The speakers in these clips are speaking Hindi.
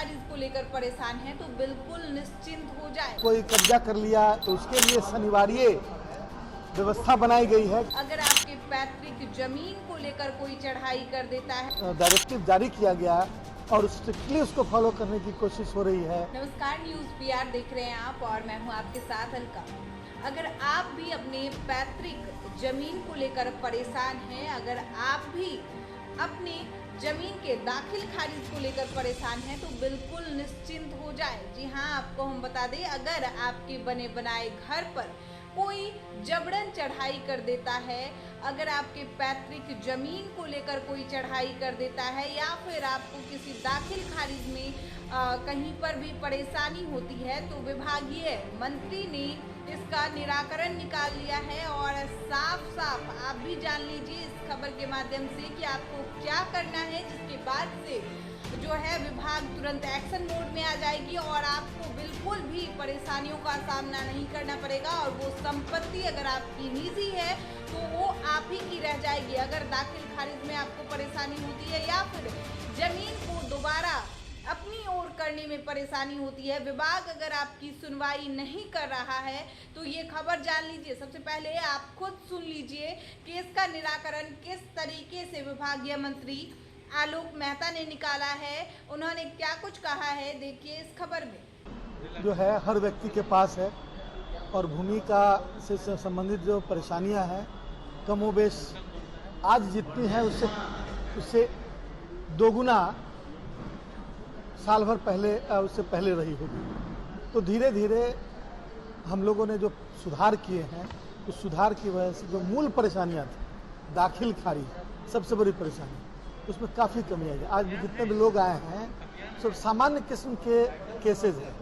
खारिज को लेकर परेशान हैं तो बिल्कुल निश्चिंत हो जाए। कोई कब्जा कर लिया तो उसके लिए शनिवारीय व्यवस्था बनाई गई है। अगर आपके पैतृक जमीन को लेकर कोई चढ़ाई कर देता है, डायरेक्टिव जारी किया गया और स्ट्रिक्टली उसको फॉलो करने की कोशिश हो रही है। नमस्कार, न्यूज़ PR देख रहे हैं आप और मैं हूं आपके साथ अलका। अगर आप भी अपने पैतृक जमीन को लेकर परेशान हैं, अगर आप भी अपनी जमीन के दाखिल खारिज को लेकर परेशान हैं तो बिल्कुल निश्चिंत हो जाए। जी हां, आपको हम बता दें, अगर आपके बने बनाए घर पर कोई जबरन चढ़ाई कर देता है, अगर आपके पैतृक जमीन को लेकर कोई चढ़ाई कर देता है या फिर आपको किसी दाखिल खारिज में कहीं पर भी परेशानी होती है तो विभागीय मंत्री ने इसका निराकरण निकाल लिया है। और साफ साफ आप भी जान लीजिए इस खबर के माध्यम से कि आपको क्या करना है, जिसके बाद से जो है विभाग तुरंत एक्शन मोड में आ जाएगी और आपको बिल्कुल भी परेशानियों का सामना नहीं करना पड़ेगा। और वो संपत्ति अगर आपकी निजी है तो वो आप ही की रह जाएगी। अगर दाखिल खारिज में आपको परेशानी होती है या फिर जमीन को दोबारा अपनी ओर करने में परेशानी होती है, विभाग अगर आपकी सुनवाई नहीं कर रहा है तो ये खबर जान लीजिए। सबसे पहले आप खुद सुन लीजिए कि इसका निराकरण किस तरीके से विभागीय मंत्री आलोक मेहता ने निकाला है, उन्होंने क्या कुछ कहा है, देखिए इस खबर में। जो है हर व्यक्ति के पास है और भूमि का से संबंधित जो परेशानियां हैं कमोबेश आज जितनी है उससे दोगुना साल भर पहले उससे पहले रही होगी। तो धीरे धीरे हम लोगों ने जो सुधार किए हैं उस सुधार की वजह से जो मूल परेशानियां थी दाखिल खारिज सबसे बड़ी परेशानी, उसमें काफ़ी कमी आई है। आज भी जितने भी लोग आए हैं सब सामान्य किस्म के केसेज हैं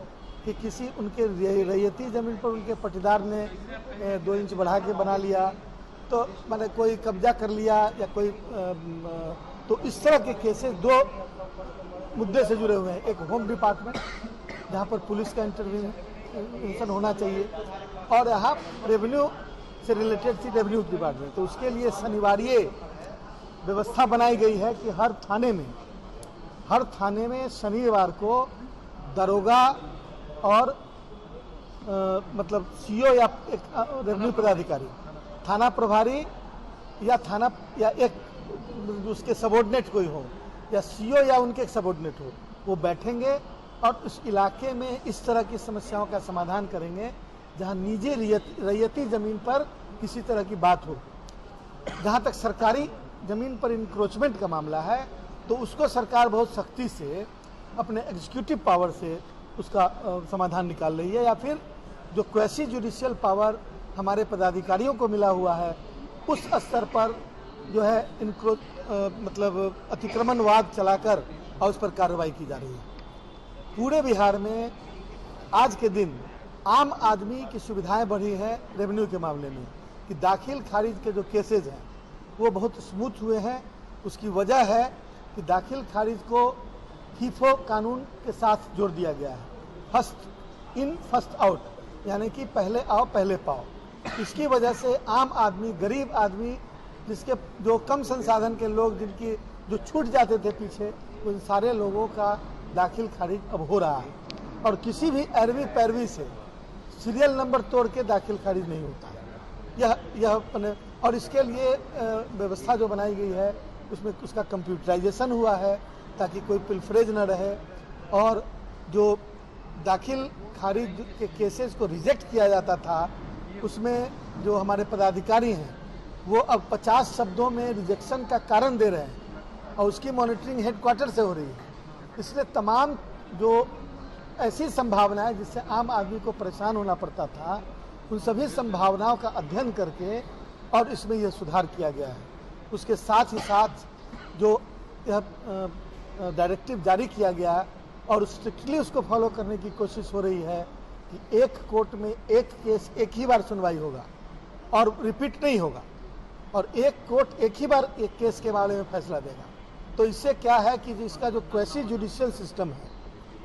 कि किसी उनके रैयती ज़मीन पर उनके पट्टीदार ने 2 इंच बढ़ा के बना लिया, तो मैंने कोई कब्जा कर लिया या कोई तो इस तरह के केसेज 2 मुद्दे से जुड़े हुए हैं। एक होम डिपार्टमेंट जहाँ पर पुलिस का इंटरवेंशन होना चाहिए और यहाँ रेवेन्यू से रिलेटेड थी रेवेन्यू डिपार्टमेंट, तो उसके लिए शनिवारीय व्यवस्था बनाई गई है कि हर थाने में शनिवार को दरोगा और मतलब CO या एक रेवेन्यू पदाधिकारी, थाना प्रभारी या एक उसके सबॉर्डिनेट कोई हो या CO या उनके एक सबॉर्डिनेट हो, वो बैठेंगे और उस इलाके में इस तरह की समस्याओं का समाधान करेंगे जहां निजी रैयती जमीन पर किसी तरह की बात हो। जहां तक सरकारी जमीन पर इंक्रोचमेंट का मामला है तो उसको सरकार बहुत सख्ती से अपने एग्जीक्यूटिव पावर से उसका समाधान निकाल रही है, या फिर जो क्वेसी जुडिशियल पावर हमारे पदाधिकारियों को मिला हुआ है उस स्तर पर जो है इनको मतलब अतिक्रमणवाद चलाकर और उस पर कार्रवाई की जा रही है। पूरे बिहार में आज के दिन आम आदमी की सुविधाएं बढ़ी है रेवेन्यू के मामले में कि दाखिल खारिज के जो केसेज हैं वो बहुत स्मूथ हुए हैं। उसकी वजह है कि दाखिल खारिज को फीफो कानून के साथ जोड़ दिया गया है, फर्स्ट इन फर्स्ट आउट, यानी कि पहले आओ पहले पाओ। इसकी वजह से आम आदमी, गरीब आदमी, जिसके जो कम संसाधन के लोग जिनकी जो छूट जाते थे पीछे, उन सारे लोगों का दाखिल खारिज अब हो रहा है और किसी भी अरवी पैरवी से सीरियल नंबर तोड़ के दाखिल खारिज नहीं होता है। यह और इसके लिए व्यवस्था जो बनाई गई है उसमें उसका कंप्यूटराइजेशन हुआ है ताकि कोई पिलफरेज न रहे। और जो दाखिल खारिज के केसेस को रिजेक्ट किया जाता था उसमें जो हमारे पदाधिकारी हैं वो अब 50 शब्दों में रिजेक्शन का कारण दे रहे हैं और उसकी मॉनिटरिंग हेडक्वार्टर से हो रही है। इसलिए तमाम जो ऐसी संभावनाएं जिससे आम आदमी को परेशान होना पड़ता था उन सभी संभावनाओं का अध्ययन करके और इसमें यह सुधार किया गया है। उसके साथ ही साथ जो यह डायरेक्टिव जारी किया गया और स्ट्रिक्टली उसको फॉलो करने की कोशिश हो रही है कि एक कोर्ट में एक केस एक ही बार सुनवाई होगा और रिपीट नहीं होगा और एक कोर्ट एक ही बार एक केस के बारे में फैसला देगा। तो इससे क्या है कि इसका जो क्वेसी जुडिशियल सिस्टम है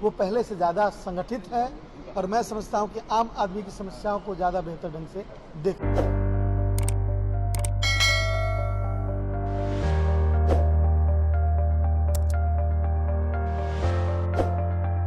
वो पहले से ज़्यादा संगठित है और मैं समझता हूँ कि आम आदमी की समस्याओं को ज़्यादा बेहतर ढंग से देख